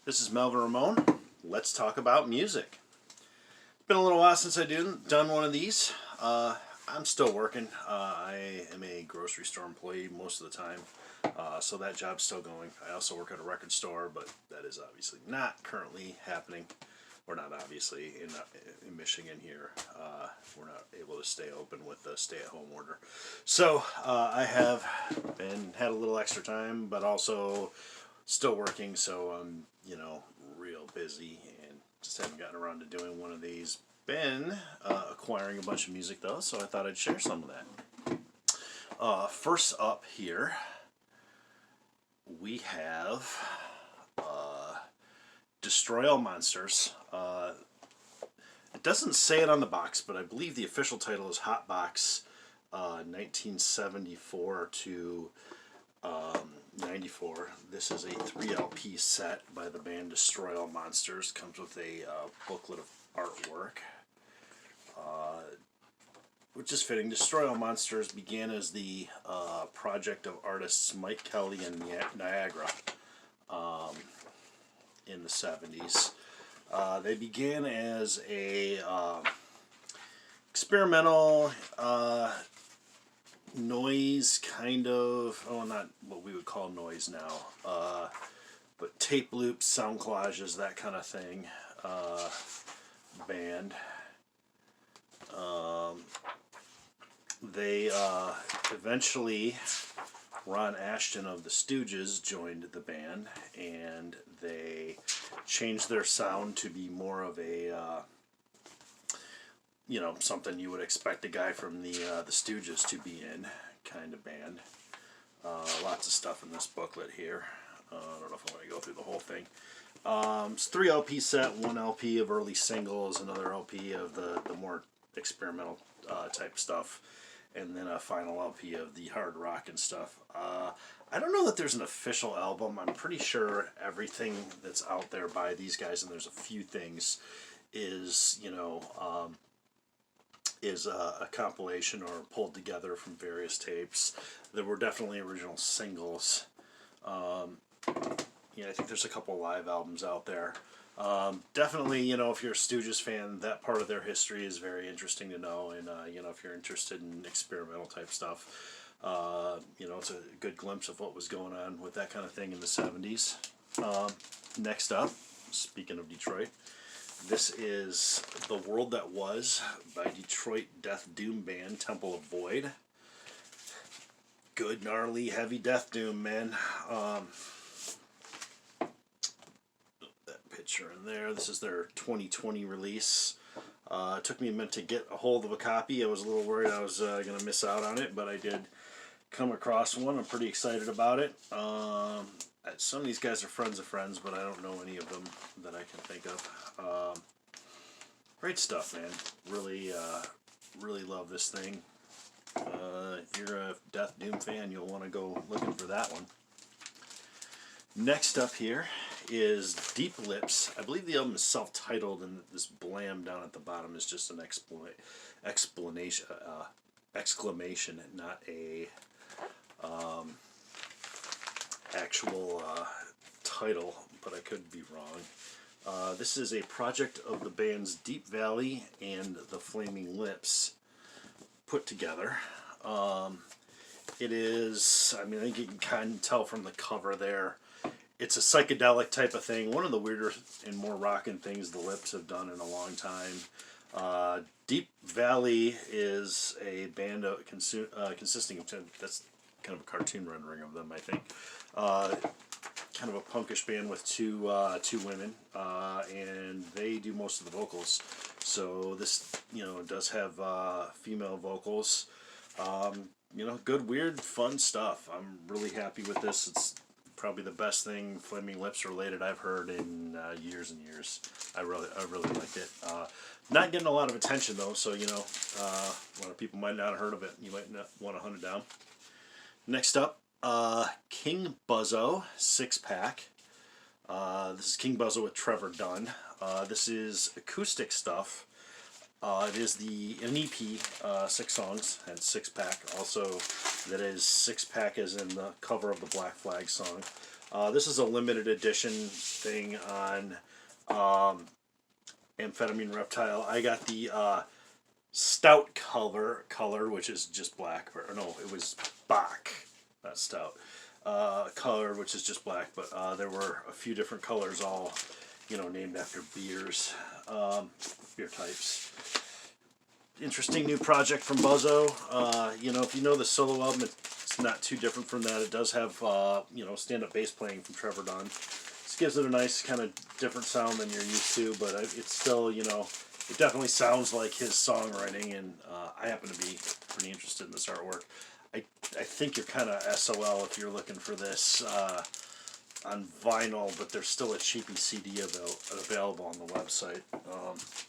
This is Melvin Ramon. Let's talk about music. It's been a little while since I've done one of these. I'm still working. I am a grocery store employee most of the time, so that job's still going. I also work at a record store, but that is obviously not currently happening. Or not obviously in Michigan here. We're not able to stay open with the stay-at-home order. So I have had a little extra time, but also still working, so I'm, real busy and just haven't gotten around to doing one of these. Been acquiring a bunch of music though, so I thought I'd share some of that. First up here, we have Destroy All Monsters. It doesn't say it on the box, but I believe the official title is Hot Box 1974 to 94. This is a 3 LP set by the band Destroy All Monsters. Comes with a booklet of artwork, which is fitting. Destroy All Monsters began as the project of artists Mike Kelly and Niagara in the 70s. They began as a experimental noise kind of, not what we would call noise now, but tape loops, sound collages, that kind of thing, band. They eventually, Ron Ashton of the Stooges joined the band, and they changed their sound to be more of a something you would expect a guy from the Stooges to be in kind of band. Lots of stuff in this booklet here. I don't know if I want to go through the whole thing. It's 3 LP set, 1 LP of early singles, another LP of the more experimental type stuff, and then a final LP of the hard rock and stuff. I don't know that there's an official album. I'm pretty sure everything that's out there by these guys, and there's a few things, is a compilation or pulled together from various tapes. There were definitely original singles. I think there's a couple live albums out there. Definitely, if you're a Stooges fan, that part of their history is very interesting to know, and if you're interested in experimental type stuff, it's a good glimpse of what was going on with that kind of thing in the 70s. Next up, speaking of Detroit, this is The World That Was by Detroit death doom band Temple of Void. Good, gnarly, heavy death doom, man. That picture in there. This is their 2020 release. It took me a minute to get a hold of a copy. I was a little worried I was going to miss out on it, but I did come across one. I'm pretty excited about it. Some of these guys are friends of friends, but I don't know any of them that I can think of. Great stuff, man. Really, really love this thing. If you're a Death Doom fan, you'll want to go looking for that one. Next up here is Deep Lips. I believe the album is self-titled, and this blam down at the bottom is just an exclamation, not a actual title, but I could be wrong. This is a project of the bands Deep Valley and the Flaming Lips put together. It is, I think you can kind of tell from the cover there, it's a psychedelic type of thing. One of the weirder and more rockin' things the Lips have done in a long time. Deep Valley is a band consisting of, that's kind of a cartoon rendering of them, I think. Kind of a punkish band with two women, and they do most of the vocals. So this, does have female vocals. Good, weird, fun stuff. I'm really happy with this. It's probably the best thing Flaming Lips related I've heard in years and years. I really liked it. Not getting a lot of attention though, so a lot of people might not have heard of it. You might not want to hunt it down. Next up, King Buzzo 6-pack. This is King Buzzo with Trevor Dunn. This is acoustic stuff. It is an EP, 6 songs, and 6-pack. Also, that is 6-pack as in the cover of the Black Flag song. This is a limited edition thing on Amphetamine Reptile. I got the stout color, which is just black. Or no, it was Bach, not stout. Color, which is just black, but there were a few different colors, all named after beers, beer types. Interesting new project from Buzzo. If you know the solo album, it's not too different from that. It does have stand-up bass playing from Trevor Dunn. This gives it a nice kind of different sound than you're used to, but it's still it definitely sounds like his songwriting, and I happen to be pretty interested in this artwork. I think you're kind of SOL if you're looking for this on vinyl, but there's still a cheapy CD available on the website.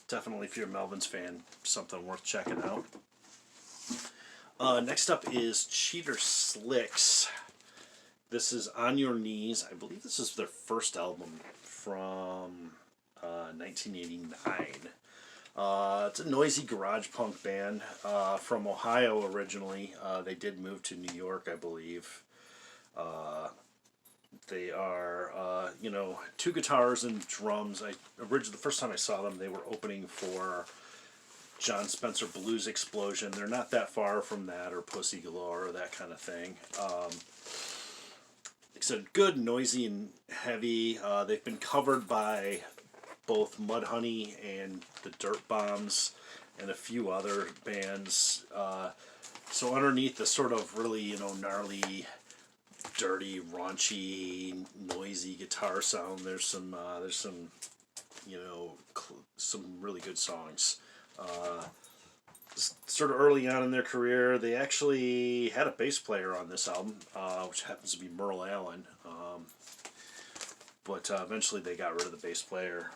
Definitely, if you're a Melvins fan, something worth checking out. Next up is Cheater Slicks. This is On Your Knees. I believe this is their first album from 1989. It's a noisy garage punk band from Ohio originally. They did move to New York, I believe. They are, two guitars and drums. The first time I saw them, they were opening for John Spencer Blues Explosion. They're not that far from that, or Pussy Galore, or that kind of thing. It's a good, noisy, and heavy. They've been covered by both Mudhoney and the Dirt Bombs and a few other bands. So underneath the sort of really, gnarly, dirty, raunchy, noisy guitar sound, there's some some really good songs. Sort of early on in their career, they actually had a bass player on this album, which happens to be Merle Allen. But eventually they got rid of the bass player.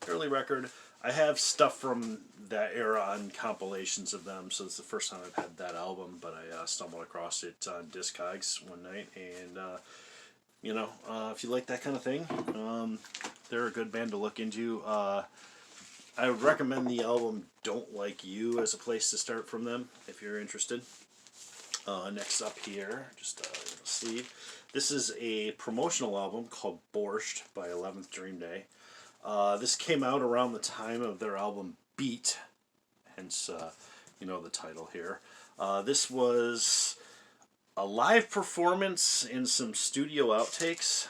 Early record. I have stuff from that era on compilations of them, so it's the first time I've had that album, but I stumbled across it on Discogs one night, and if you like that kind of thing, they're a good band to look into. I would recommend the album Don't Like You as a place to start from them, if you're interested. Next up here, just a sleeve. This is a promotional album called Borscht by 11th Dream Day. This came out around the time of their album Beat, hence, the title here. This was a live performance and some studio outtakes.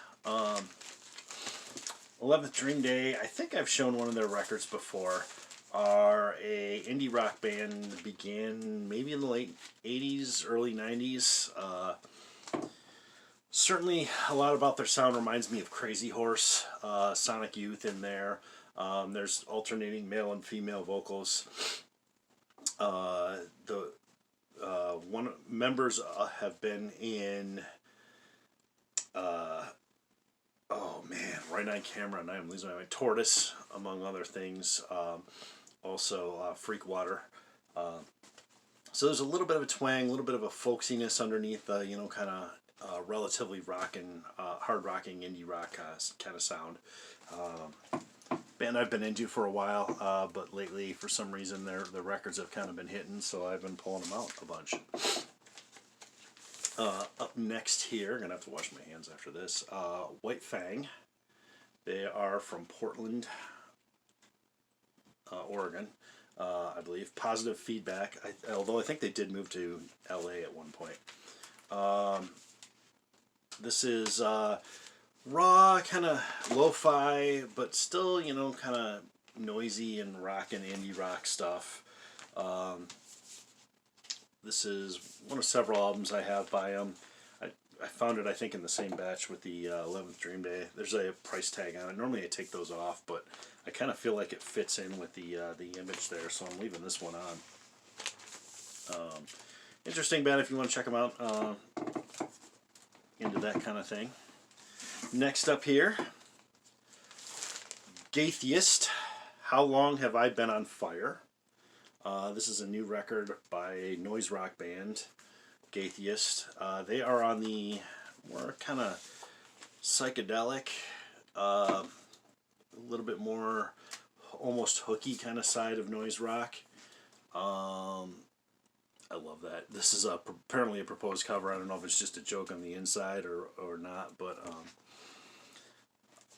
11th Dream Day, I think I've shown one of their records before, are a indie rock band, began maybe in the late 80s, early 90s. Certainly a lot about their sound reminds me of Crazy Horse, Sonic Youth in there. There's alternating male and female vocals. One members have been in Right on Camera, and I'm losing my mind. Tortoise, among other things. Also Freakwater. So there's a little bit of a twang, a little bit of a folksiness underneath the, kind of relatively hard rocking indie rock kind of sound. Band I've been into for a while, but lately for some reason their records have kind of been hitting, so I've been pulling them out a bunch. Up next here, I'm gonna have to wash my hands after this. White Fang. They are from Portland, Oregon, I believe. Positive Feedback. Although I think they did move to LA at one point. This is raw, kind of lo-fi, but still, kind of noisy and rock and indie rock stuff. This is one of several albums I have by them. I found it, I think, in the same batch with the 11th Dream Day. There's a price tag on it. Normally I take those off, but I kind of feel like it fits in with the image there, so I'm leaving this one on. Interesting band if you want to check them out. Into that kind of thing. Next up here, Gaythiest, How Long Have I Been on Fire? This is a new record by a noise rock band, Gaythiest. They are on the more kind of psychedelic, a little bit more almost hooky kind of side of noise rock. I love that. This is apparently a proposed cover. I don't know if it's just a joke on the inside or not, but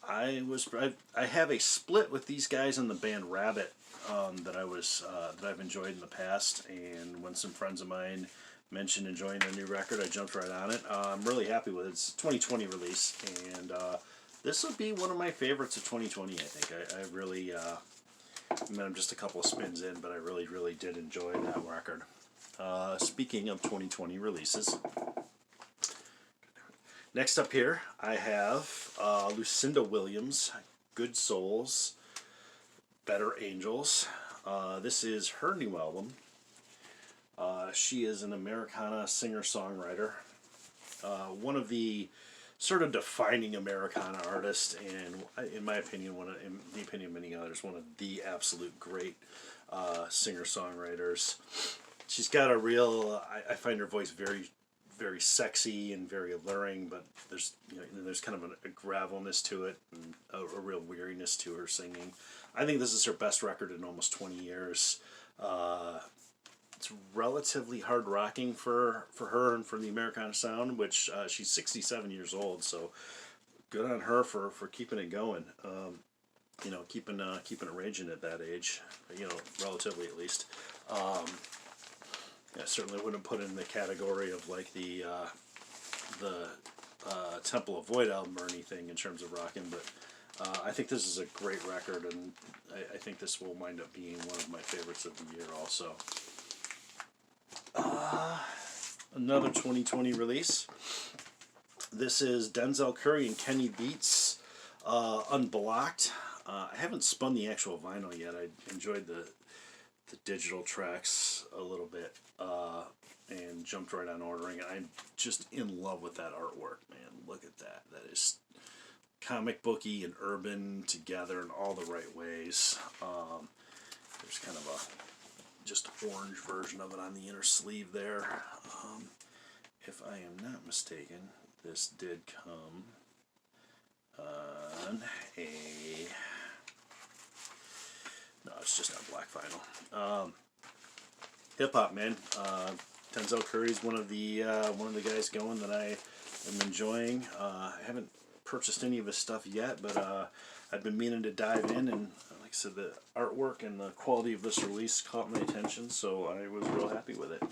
I have a split with these guys in the band Rabbit that I've enjoyed in the past, and when some friends of mine mentioned enjoying their new record, I jumped right on it. I'm really happy with it. It's a 2020 release, and this will be one of my favorites of 2020. I think I really. I mean, I'm just a couple of spins in, but I really did enjoy that record. Speaking of 2020 releases, next up here I have Lucinda Williams, Good Souls, Better Angels. This is her new album. She is an Americana singer-songwriter, one of the sort of defining Americana artists, and in my opinion, in the opinion of many others, one of the absolute great singer-songwriters. She's got a real, I find her voice very sexy and very alluring, but there's kind of a gravelness to it and a real weariness to her singing. I think this is her best record in almost 20 years. It's relatively hard rocking for her and for the Americana sound, which she's 67 years old, so good on her for keeping it going. Keeping it raging at that age, relatively at least. I certainly wouldn't put it in the category of like the Temple of Void album or anything in terms of rocking, but I think this is a great record, and I think this will wind up being one of my favorites of the year also. Another 2020 release. This is Denzel Curry and Kenny Beats, Unblocked. I haven't spun the actual vinyl yet. I enjoyed the digital tracks a little bit and jumped right on ordering it. I'm just in love with that artwork, man. Look at that. That is comic booky and urban together in all the right ways. There's kind of a just orange version of it on the inner sleeve there. If I am not mistaken, this did come on a... No, it's just on black vinyl. Hip hop, man. Denzel Curry's one of the guys going that I am enjoying. I haven't purchased any of his stuff yet, but I've been meaning to dive in, and like I said, the artwork and the quality of this release caught my attention, so I was real happy with it.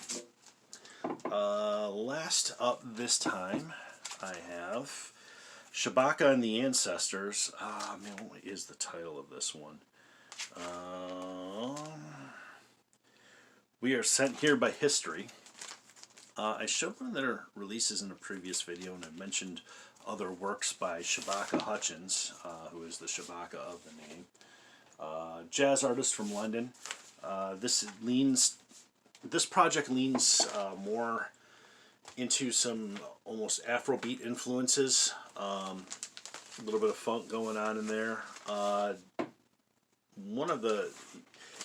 Last up this time, I have Shabaka and the Ancestors. Man, what is the title of this one? We Are Sent Here by History. I showed one of their releases in a previous video, and I mentioned other works by Shabaka Hutchins, who is the Shabaka of the name. Jazz artist from London. This project leans more into some almost Afrobeat influences. A little bit of funk going on in there.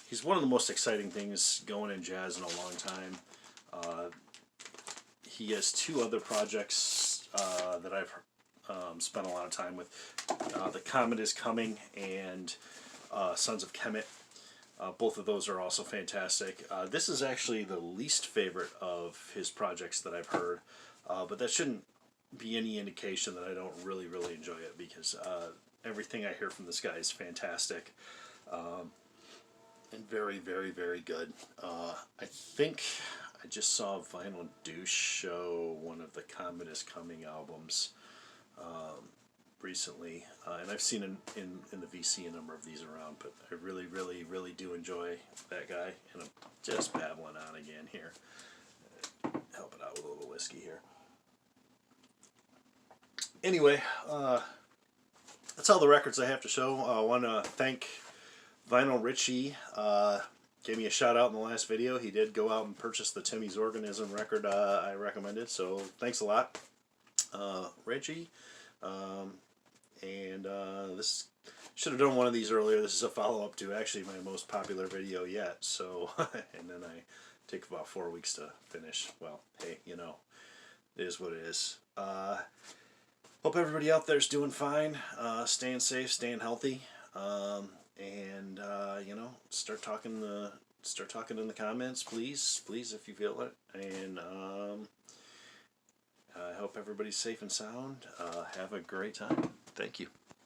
He's one of the most exciting things going in jazz in a long time. He has two other projects that I've spent a lot of time with. The Comet is Coming and Sons of Kemet. Both of those are also fantastic. This is actually the least favorite of his projects that I've heard, but that shouldn't be any indication that I don't really enjoy it, because everything I hear from this guy is fantastic. And very good. I think I just saw Vinyl Douche show one of the Comet is Coming albums recently, and I've seen in the VC a number of these around, but I really do enjoy that guy, and I'm just babbling on again here. Help it out with a little whiskey here. Anyway, that's all the records I have to show. I want to thank Vinyl Richie. Gave me a shout out in the last video. He did go out and purchase the Timmy's Organism record I recommended, so thanks a lot, Reggie. This should have done one of these earlier. This is a follow-up to actually my most popular video yet, so and then I take about 4 weeks to finish. Well, hey, it is what it is. Hope everybody out there's doing fine, staying safe, staying healthy, and start talking the start talking in the comments, please, if you feel it. And I hope everybody's safe and sound. Have a great time. Thank you.